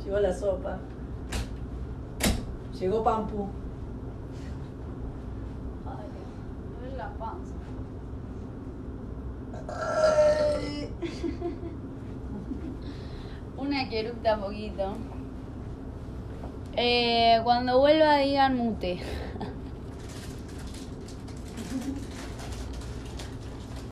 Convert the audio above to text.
Llegó la sopa. Llegó Pampu. Ay, me duele la panza. Una que eructa poquito. Cuando vuelva digan mute.